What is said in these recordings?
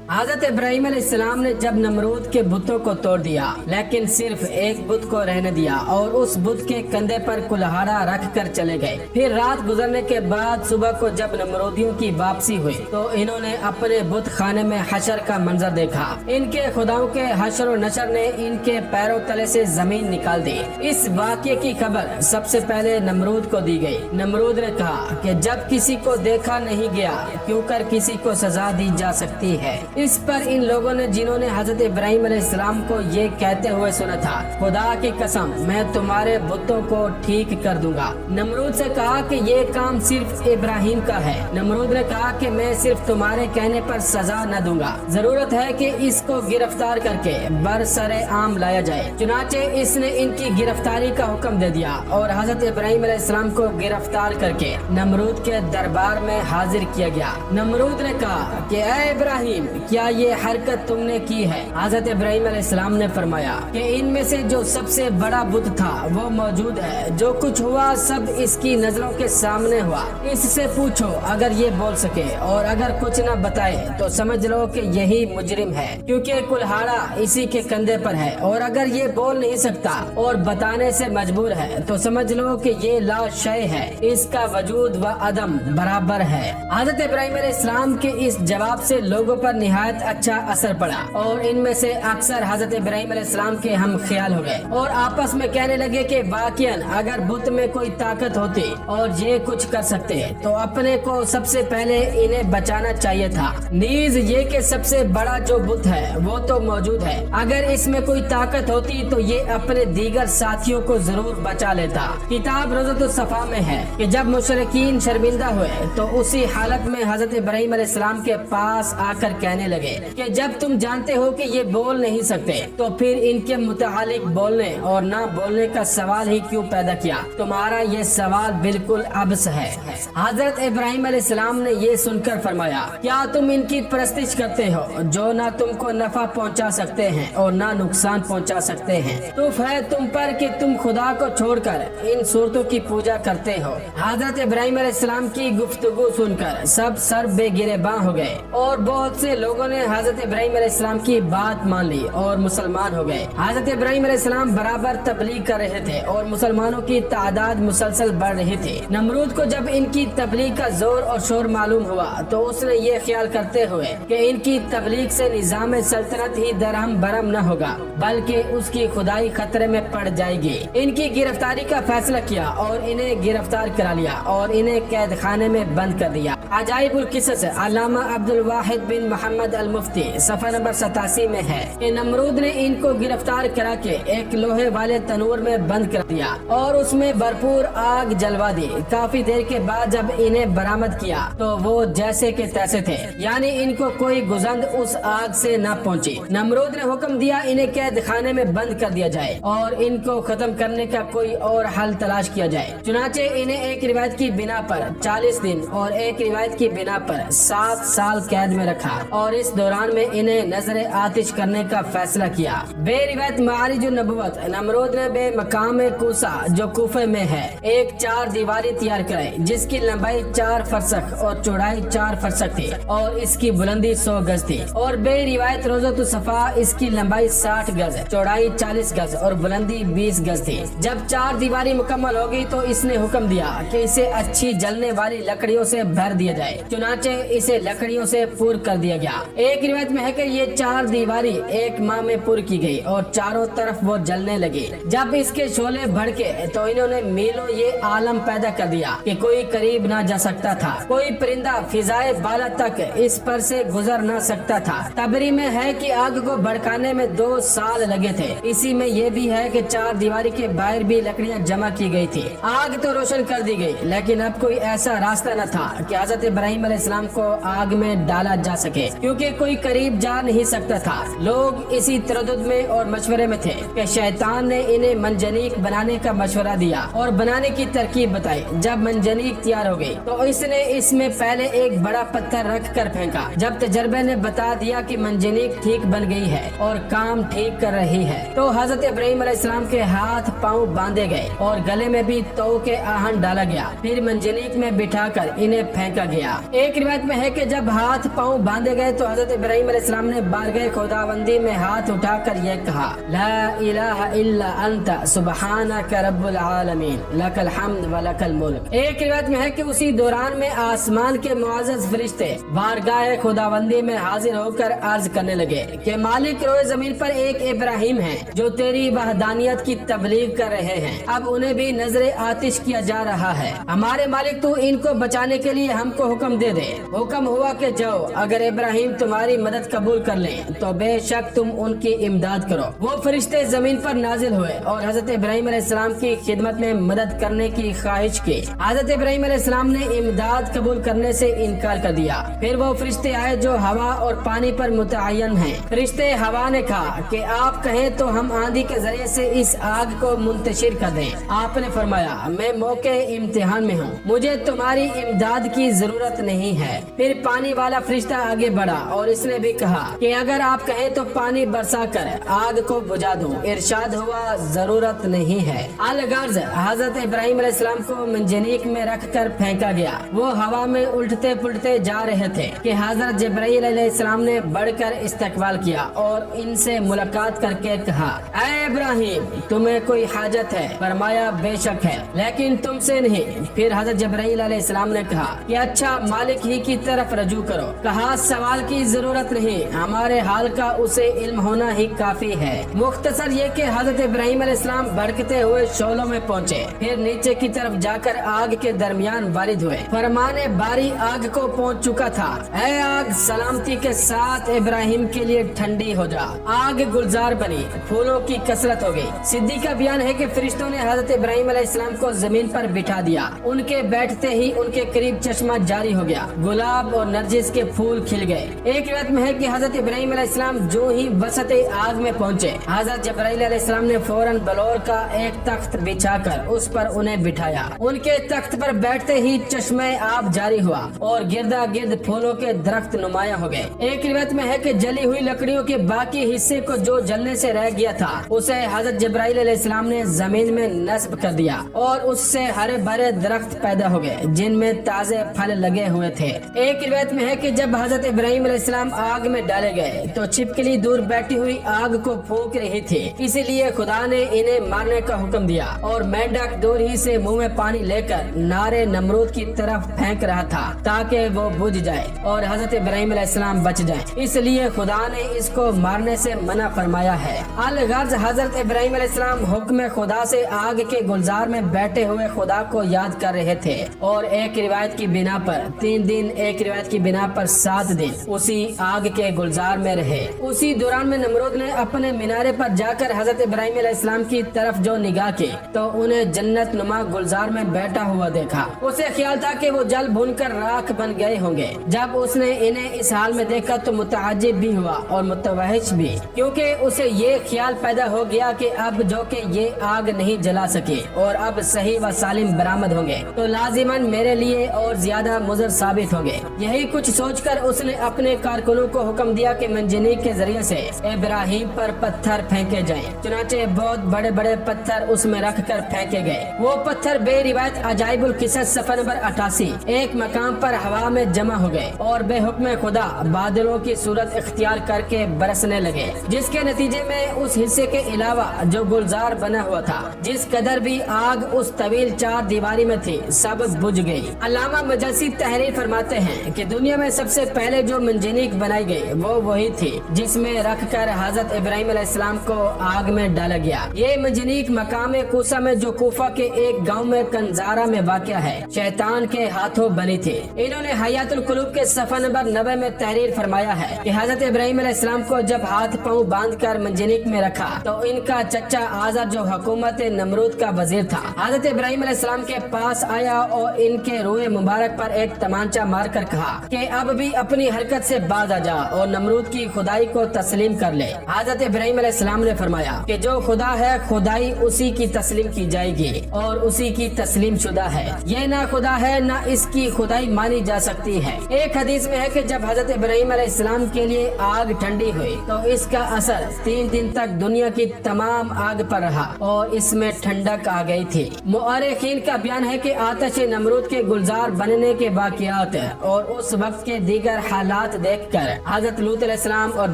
हजरत इब्राहिम अलैहिस्सलाम ने जब नमरूद के बुतों को तोड़ दिया, लेकिन सिर्फ एक बुत को रहने दिया और उस बुत के कंधे पर कुल्हाड़ा रख कर चले गए। फिर रात गुजरने के बाद सुबह को जब नमरूदियों की वापसी हुई तो इन्होंने अपने बुत खाने में हशर का मंजर देखा। इनके खुदाओं के हशर और नशर ने इनके पैरों तले से जमीन निकाल दी। इस वाक़ये की खबर सबसे पहले नमरूद को दी गई। नमरूद ने कहा कि जब किसी को देखा नहीं गया, क्यों कर किसी को सजा दी जा सकती है। इस पर इन लोगों ने, जिन्होंने हजरत इब्राहिम अलैहिस्सलाम को ये कहते हुए सुना था, खुदा की कसम मैं तुम्हारे बुतों को ठीक कर दूंगा। नमरूद से कहा कि ये काम सिर्फ इब्राहिम का है। नमरूद ने कहा कि मैं सिर्फ तुम्हारे कहने पर सजा न दूंगा, जरूरत है कि इसको गिरफ्तार करके बरसरे आम लाया जाए। चुनाचे इसने इनकी गिरफ्तारी का हुक्म दे दिया और हजरत इब्राहिम अलैहिस्सलाम को गिरफ्तार करके नमरूद के दरबार में हाजिर किया गया। नमरूद ने कहा कि ऐ इब्राहिम, क्या ये हरकत तुमने की है? हजरत इब्राहिम अलैहिस्सलाम ने फरमाया कि इनमें से जो सबसे बड़ा बुत था वो मौजूद है। जो कुछ हुआ सब इसकी नजरों के सामने हुआ। इससे पूछो, अगर ये बोल सके और अगर कुछ न बताए तो समझ लो कि यही मुजरिम है, क्योंकि कुल्हाड़ा इसी के कंधे पर है। और अगर ये बोल नहीं सकता और बताने से मजबूर है तो समझ लो कि ये ला शय है, इसका वजूद व अदम बराबर है। हजरत इब्राहिम अलैहिस्सलाम के इस जवाब से लोगों पर निहायत अच्छा असर पड़ा और इनमें से अक्सर हजरत इब्राहिम अलैहिस्सलाम के हम ख्याल हो गए और आपस में कहने लगे कि वाकईन अगर बुत में कोई ताकत होती और ये कुछ कर सकते तो अपने को सबसे पहले इन्हें बचाना चाहिए था। नीज ये कि सबसे बड़ा जो बुत है वो तो मौजूद है, अगर इसमें कोई ताकत होती तो ये अपने दीगर साथियों को जरूर बचा लेता। किताब रोज़तुस सफा में है कि जब मुशरिकीन शर्मिंदा हुए तो उसी हालत में हजरत इब्राहिम अलैहिस्सलाम के पास आकर कहने लगे कि जब तुम जानते हो कि ये बोल नहीं सकते तो फिर इनके मुतालिक बोलने और ना बोलने का सवाल ही क्यों पैदा किया? तुम्हारा ये सवाल बिल्कुल अबस है। हजरत इब्राहिम अलैहिस्सलाम ने ये सुनकर फरमाया, क्या तुम इनकी परस्तिश करते हो जो ना तुमको नफा पहुंचा सकते हैं और ना नुकसान पहुंचा सकते हैं? तो है तुम पर कि तुम खुदा को छोड़कर इन सूरतों की पूजा करते हो। हजरत इब्राहिम अलैहिस्सलाम की गुफ्तगू सुनकर सब सर बेगिरेबां हो गए और बहुत से लोगों ने हजरत इब्राहिम अलैहिस्सलाम की बात मान ली और मुसलमान हो गए। हजरत इब्राहिम अलैहिस्सलाम बराबर तबलीग कर रहे थे और मुसलमानों की तादाद मुसलसल बढ़ रही थी। नमरूद को जब इनकी तबलीग का जोर और शोर मालूम हुआ तो उसने ये ख्याल करते हुए कि इनकी तबलीग से निजाम सल्तनत ही दरहम बरम न होगा बल्कि उसकी खुदाई खतरे में पड़ जाएगी, इनकी गिरफ्तारी का फैसला किया और इन्हें गिरफ्तार करा लिया और इन्हें कैद खाने में बंद कर दिया। अजाइबुल किसस अल्लामा अब्दुल वाहिद बिन मोहम्मद अल मुफ्ती सफा नंबर 87 में है कि नमरूद ने इनको गिरफ्तार करा के एक लोहे वाले तनूर में बंद कर दिया और उसमें भरपूर आग जलवा दी। काफी देर के बाद जब इन्हें बरामद किया तो वो जैसे के तैसे थे, यानी इनको कोई गुजंद उस आग से न पहुंची। नमरूद ने हुक्म दिया इन्हें कैद खाने में बंद कर दिया जाए और इनको खत्म करने का कोई और हल तलाश किया जाए। चुनाचे इन्हें एक रिवायत की बिना पर 40 दिन और एक रिवायत की बिना पर 7 साल कैद में रखा और इस दौरान में इन्हें नजर आतिश करने का फैसला किया। बे रिवायत मारिज नबुवत नमरूद ने बे मकाम कूसा जो कूफे में है एक 4 दीवारी तैयार कराई जिसकी लंबाई 4 फरसख और चौड़ाई 4 फरसख थी और इसकी बुलंदी 100 गज थी। और बे रिवायत रोज़तुस सफा इसकी लंबाई 60 गज, चौड़ाई 40 गज और बुलंदी 20 गज थी। जब 4 दीवारी मुकम्मल हो गई तो इसने हुक्म दिया कि इसे अच्छी जलने वाली लकड़ियों से भर दिया जाए। चुनाचे इसे लकड़ियों से पूर कर दिया गया। एक रिवायत में है कि ये 4 दीवारी 1 माह में पूर की गई और चारों तरफ वो जलने लगी। जब इसके शोले भड़के तो इन्होंने मीलों ये आलम पैदा कर दिया कि कोई करीब ना जा सकता था, कोई परिंदा फिजाए बाला तक इस पर से गुजर ना सकता था। तबरी में है कि आग को भड़काने में 2 साल लगे थे। इसी में ये भी है कि 4 दीवारी के बाहर भी लकड़ियां जमा की गई थी। आग तो रोशन कर दी गई लेकिन अब कोई ऐसा रास्ता न था कि हजरत इब्राहिम अलैहिस्सलाम को आग में डाला जा सके, क्योंकि कोई करीब जा नहीं सकता था। लोग इसी तरद्दुद में और मशवरे में थे कि शैतान ने इन्हें मंजनीक बनाने का मशवरा दिया और बनाने की तरकीब बताई। जब मंजनीक तैयार हो गई तो इसने इसमें पहले एक बड़ा पत्थर रख कर फेंका। जब तजर्बे ने बता दिया कि मंजनीक ठीक बन गई है और काम ठीक कर रही है तो हजरत इब्राहिम अलैहिस्सलाम के हाथ पांव बांधे गए और गले में भी तौ के आहन डाला गया। फिर मंजनीक में बिठाकर इन्हें फेंका गया। एक रिवायत में है कि जब हाथ पांव बांधे गए तो हजरत इब्राहिम अलैहिस्सलाम ने बारगाह खुदावंदी में हाथ उठाकर यह कहा, ला इलाहा इल्ला अंता सुब्हानका रब्बुल आलमीन लकल हम्द व लकल मुल्क। एक रिवायत में है कि उसी दौरान में आसमान के मुअज़्ज़ज़ फरिश्ते बारगाह खुदावंदी में हाजिर होकर अर्ज करने लगे कि मालिक, रोए जमीन पर एक इब्राहिम है जो तेरी वहदानियत की तबलीग कर रहे हैं। अब उन्हें भी नजरे आतिश किया जा रहा है। हमारे मालिक, तू इनको बचाने के लिए हमको हुक्म दे दे। हुक्म हुआ कि जाओ, अगर इब्राहिम तुम्हारी मदद कबूल कर लें तो बेशक तुम उनकी इमदाद करो। वो फरिश्ते जमीन पर नाजिल हुए और हजरत इब्राहिम अलैहिस्सलाम की खिदमत में मदद करने की ख्वाहिश की। हजरत इब्राहिम अलैहिस्सलाम ने इमदाद कबूल करने से इनकार कर दिया। फिर वो फरिश्ते आए जो हवा और पानी पर मुतअय्यन हैं। फरिश्ते हवा ने कहा कि आप कहें तो हम आंधी के जरिए से इस आग को मुंतशिर कर दें। आपने फरमाया, मैं मौके इम्तिहान में हूँ, मुझे तुम्हारी इमदाद की जरूरत नहीं है। फिर पानी वाला फरिश्ता आगे बढ़ा और इसने भी कहा कि अगर आप कहें तो पानी बरसा कर आग को बुझा दूं। इरशाद हुआ, जरूरत नहीं है। अलगर्ज हजरत इब्राहिम अलैहिस्सलाम को मंजनीक में रख कर फेंका गया। वो हवा में उल्टते पुलटते जा रहे थे कि हजरत जिब्राइल अलैहिस्सलाम ने बढ़कर इस्तकबाल किया और इनसे मुलाकात करके कहा, ऐ इब्राहिम, तुम्हें कोई हाजत है? फरमाया, बेशक है, लेकिन तुमसे नहीं। फिर हजरत जिब्राइल अलैहिस्सलाम ने कहा कि अच्छा, मालिक ही की तरफ रजू करो। कहा, सवाल की जरूरत नहीं, हमारे हाल का उसे इल्म होना ही काफी है। मुख्तसर ये कि हजरत इब्राहिम अलैहिस्सलाम भड़कते हुए शोलों में पहुँचे। फिर नीचे की तरफ जाकर आग के दरमियान वारिद हुए। फरमाने बारी आग को पहुँच चुका था। ऐ आग, सलामती के साथ इब्राहिम के लिए ठंडी हो जा। आग गुलजार बनी, फूलों की कसरत हो गई। सिद्दीक का बयान है कि फरिश्तों ने हजरत इब्राहिम अलैहिस्सलाम को जमीन पर बिठा दिया। उनके बैठते ही उनके करीब चश्मा जारी हो गया। गुलाब और नरजिस के फूल खिल गए। एक रिवायत में है कि हजरत इब्राहिम अलैहिस्सलाम जो ही वसते आग में पहुंचे, हजरत जिब्राइल अलैहिस्सलाम ने फौरन बलौर का एक तख्त बिछाकर उस पर उन्हें बिठाया। उनके तख्त पर बैठते ही चश्मे आब जारी हुआ और गिरदा गिर्द फूलों के दरख्त नुमाया हो गए। एक रिवायत में है कि जली हुई लकड़ियों के बाकी हिस्से को जो जलने से रह गया था उसे हजरत जिब्राइल अलैहिस्सलाम ने जमीन में नस्ब कर दिया और उससे हरे भरे दरख्त पैदा हो गए जिनमें ताजे फल लगे हुए थे। एक रिवायत में है कि जब हजरत इब्राहिम अलैहिस्सलाम आग में डाले गए तो छिपकली दूर बैठी हुई आग को फूंक रही थी, इसीलिए खुदा ने इन्हें मारने का हुक्म दिया और मेंढक दूर ही से मुंह में पानी लेकर नारे नमरूद की तरफ फेंक रहा था ताकि वो बुझ जाए और हजरत इब्राहिम अलैहिस्सलाम बच जाएं। इसलिए खुदा ने इसको मारने से मना फरमाया है। अलगर्ज हजरत इब्राहिम अलैहिस्सलाम हुक्म खुदा से आग के गुलजार में बैठे हुए खुदा को याद कर रहे थे और एक रिवायत की बिना पर 3 दिन, एक रिवायत की बिना पर 7 दिन उसी आग के गुलजार में रहे। उसी दौरान में नमरूद ने अपने मीनारे पर जाकर हजरत इब्राहिम अलैहिस्सलाम की तरफ जो निगाह की तो उन्हें जन्नत नुमा गुलजार में बैठा हुआ देखा। उसे ख्याल था कि वो जल भूनकर राख बन गए होंगे। जब उसने इन्हें इस हाल में देखा तो मुतअज्जिब भी हुआ और मुतवहिश भी, क्योंकि उसे ये ख्याल पैदा हो गया कि अब जो कि ये आग नहीं जला सके और अब सही व सालिम बरामद होंगे तो लाजिमन मेरे लिए और ज्यादा मुज़र साबित होंगे। यही कुछ सोचकर उसने अपने कारकुनों को हुक्म दिया कि मंजनीक के जरिए से इब्राहिम पर पत्थर फेंके जाएं। चुनाचे बहुत बड़े बड़े पत्थर उसमें रख कर फेंके गए। वो पत्थर बेरिवायत अजाइबुल किसस सफर नंबर 88 एक मकाम पर हवा में जमा हो गए और बेहुक्म खुदा बादलों की सूरत इख्तियार करके बरसने लगे, जिसके नतीजे में उस हिस्से के अलावा जो गुलजार बना हुआ था, जिस कदर भी आग उस तवील 4 दीवारी में थी, सब बुझ गई। अल्लामा मजसी तहरीर फरमाते हैं कि दुनिया में सबसे पहले जो मंजनीक बनाई गई वो वही थी जिसमें रखकर हजरत इब्राहिम अलैहिस्सलाम को आग में डाला गया। ये मंजनीक मकाम कूसा में जो कूफा के एक गांव में कंजारा में वाक़या है, शैतान के हाथों बनी थी। इन्होंने हयातुल कुलूब के सफा नंबर 90 में तहरीर फरमाया है कि हजरत इब्राहिम अलैहिस्सलाम को जब हाथ पांव बांध कर मंजनीक में रखा तो इनका चचा आज़र जो हुकूमत नमरूद का वजीर था, हजरत इब्राहिम अलैहिस्सलाम के पास आया और इनके रूए मुबारक पर एक तमांचा मार कर कहा कि अब भी अपनी हरकत से बाज आ जा और नमरूद की खुदाई को तस्लीम कर ले। हजरत इब्राहिम अलैहिस्सलाम ने फरमाया कि जो खुदा है खुदाई उसी की तस्लीम की जाएगी और उसी की तस्लीम शुदा है, ये ना खुदा है ना इसकी खुदाई मानी जा सकती है। एक हदीस में है कि जब हजरत इब्राहिम अलैहिस्सलाम के लिए आग ठंडी हुई तो इसका असर 3 दिन तक दुनिया की तमाम आग पर रहा। और इसमें ठंडक आ गई थी। मुअर्रिखीन का बयान है कि आतिश नमरूद के गुलजार बनने के वाक़यात और उस वक्त के दीगर हालात देखकर हजरत लूत अलैहिस्सलाम और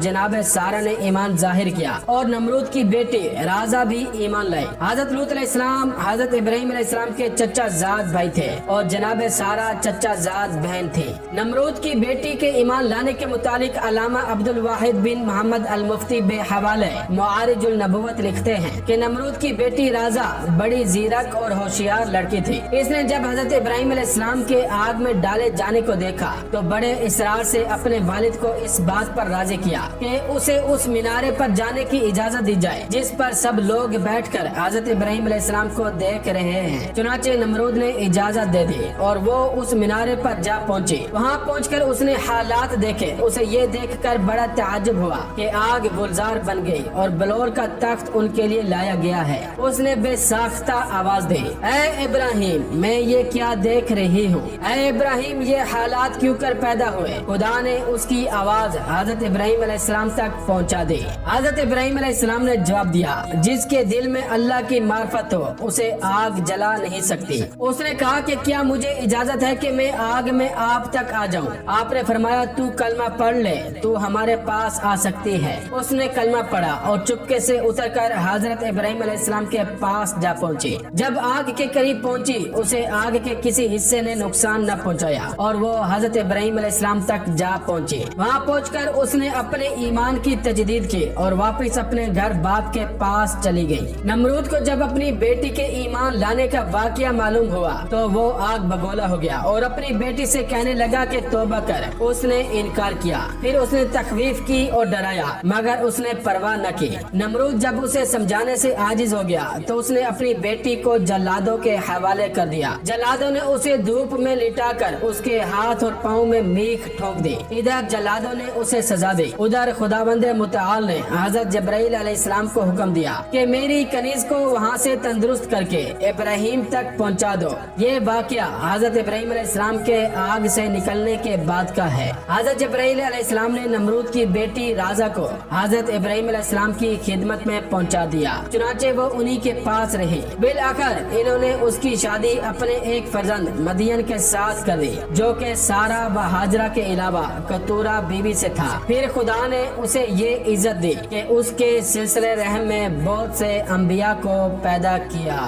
जनाब सारा ने ईमान जाहिर किया और नमरूद की बेटी राजा भी ईमान लाई। हजरत लूत अलैहिस्सलाम हजरत इब्राहिम अलैहिस्सलाम के चचा जाद भाई थे और जनाब सारा चचा जाद बहन थी। नमरूद की बेटी के ईमान लाने के मुतालिक अल्लामा अब्दुल वाहिद बिन मोहम्मद अल मुफ्ती बेहवाले मुआरिजुल नबुव्वत लिखते हैं कि नमरूद की बेटी राजा बड़ी जीरक और होशियार लड़की थी। इसने जब हजरत इब्राहिम अलैहिस्सलाम के आग में डाले जाने को देखा तो बड़े इसरार से अपने वालिद को इस बात पर राजी किया कि उसे उस मीनारे पर जाने की इजाजत दी जाए जिस पर सब लोग बैठकर हजरत इब्राहिम अलैहिस्सलाम को देख रहे हैं। चुनाचे नमरूद ने इजाजत दे दी और वो उस मीनारे पर जा पहुंची। वहाँ पहुंचकर उसने हालात देखे। उसे ये देखकर बड़ा ताज्जुब हुआ कि आग गुलजार बन गई और बलौर का तख्त उनके लिए लाया गया है। उसने बेसाख्ता आवाज दी, ऐ इब्राहिम, मैं ये क्या देख रही हूँ? ऐ इब्राहिम, ये हालात क्यों कर पैदा हुए? खुदा ने उसकी आवाज हजरत इब्राहिम अलैहिस्सलाम तक पहुँचा दी। हजरत इब्राहिम अलैहिस्सलाम ने जवाब दिया, जिसके दिल में अल्लाह की मार्फत हो उसे आग जला नहीं सकती। उसने कहा कि क्या मुझे इजाजत है कि मैं आग में आप तक आ जाऊं? आपने फरमाया, तू कलमा पढ़ ले, तू हमारे पास आ सकती है। उसने कलमा पढ़ा और चुपके से उतरकर हजरत इब्राहिम अलैहिस्सलाम के पास जा पहुंची। जब आग के करीब पहुंची उसे आग के किसी हिस्से ने नुकसान न पहुंचाया और वो हजरत इब्राहिम अलैहिस्सलाम तक जा पहुंची। वहाँ पहुंचकर उसने अपने ईमान की तजदीद की और वापस अपने घर बाप के पास चली गई। नमरूद को जब अपनी बेटी के ईमान लाने का वाकया मालूम हुआ तो वो आग बगोला हो गया और अपनी बेटी से कहने लगा कि तौबा कर। उसने इनकार किया। फिर उसने तखवीफ की और डराया, मगर उसने परवाह न की। नमरूद जब उसे समझाने से आजिज हो गया तो उसने अपनी बेटी को जल्लादों के हवाले कर दिया। जल्लादों ने उसे धूप में लिटाकर उसके हाथ और पाँव में मीख ठोक दी। इधर जल्लादों ने उसे सजा दी, उधर खुदावंद मुतआल ने हजरत जब्राइल अलैहिस्सलाम को हुक्म दिया कि मेरी कनीज को वहाँ से तंदुरुस्त करके इब्राहिम तक पहुँचा दो। ये वाकया हजरत इब्राहिम अलैहिस्सलाम के आग से निकलने के बाद का है। हजरत जब्राइल अलैहिस्सलाम ने नमरूद की बेटी राजा को हजरत इब्राहिम अलैहिस्सलाम की खिदमत में पहुँचा दिया। चुनाचे वो उन्हीं के पास रही। बिल आखिर इन्होंने उसकी शादी अपने एक फर्जंद मदियन के साथ कर दी जो कि सारा व हाजरा के अलावा कतूरा बीवी से था। फिर खुदा ने उसे ये इज्जत दी कि उसके सिलसिले रहम में बहुत से अंबिया को पैदा किया।